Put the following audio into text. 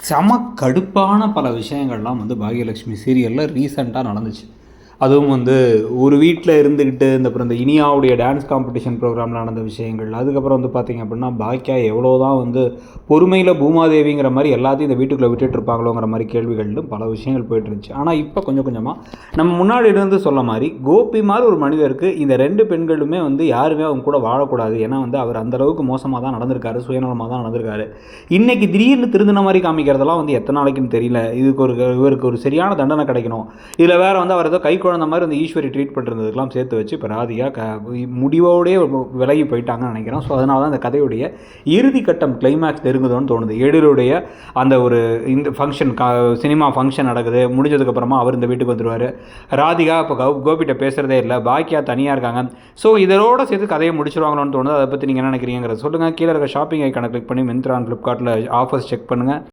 செம கடுப்பான பல விஷயங்கள்லாம் வந்து பாக்யலட்சுமி சீரியலில் ரீசெண்டாக நடந்துச்சு. அதுவும் வந்து ஒரு வீட்டில் இருந்துக்கிட்டு அப்புறம் இந்த இனியாவுடைய டான்ஸ் காம்படிஷன் ப்ரோக்ராமில் நடந்த விஷயங்கள், அதுக்கப்புறம் வந்து பார்த்திங்க அப்படின்னா பாக்கியா எவ்வளோ தான் வந்து பொறுமையில் பூமாதேவிங்கிற மாதிரி எல்லாத்தையும் இந்த வீட்டுக்குள்ளே விட்டுட்டு இருப்பாங்களோங்கிற மாதிரி கேள்விகளும் பல விஷயங்கள் போயிட்டு இருந்துச்சு. ஆனால் இப்போ கொஞ்சம் கொஞ்சமாக நம்ம முன்னாடி இருந்து சொல்ல மாதிரி கோபி மாதிரி ஒரு மனிதருக்கு இந்த 2 பெண்களுமே வந்து யாருமே அவங்க கூட வாழக்கூடாது. ஏன்னா வந்து அவர் அந்தளவுக்கு மோசமாக தான் நடந்திருக்காரு, சுயநலமாக தான் நடந்திருக்காரு. இன்றைக்கி திடீர்னு திருந்தின மாதிரி காமிக்கிறதெல்லாம் வந்து எத்தனை நாளைக்குன்னு தெரியல. இவருக்கு ஒரு சரியான தண்டனை கிடைக்கணும். இதில் வேறு வந்து அவர் ஏதோ கை குழந்த மாதிரி வந்து ஈஸ்வரி ட்ரீட் பண்ணுறதுக்கெல்லாம் சேர்த்து வச்சு இப்போ ராதிகா முடிவோடே விலகி போயிட்டாங்கன்னு நினைக்கிறேன். ஸோ அதனால தான் அந்த கதையுடைய இறுதி கட்டம் கிளைமேக்ஸ் நெருங்குதோன்னு தோணுது. எழிலுடைய அந்த ஒரு இந்த ஃபங்க்ஷன் சினிமா ஃபங்க்ஷன் நடக்குது, முடிஞ்சதுக்கப்புறமா அவர் இந்த வீட்டுக்கு வந்துடுவார். ராதிகா இப்போ கோபிகிட்ட பேசுகிறதே இல்லை, பாக்கியா தனியாக இருக்காங்க. ஸோ இதோட சேர்த்து கதையை முடிச்சிருவாங்களோன்னு தோணுது. அதை பற்றி நீங்கள் என்ன நினைக்கிறீங்கிறத சொல்லுங்கள். கீழே இருக்க ஷாப்பிங் ஐக்கானை கிளிக் பண்ணி மிந்த்ரா, ஃப்ளிப்கார்ட்டில் ஆஃபர்ஸ் செக் பண்ணுங்கள்.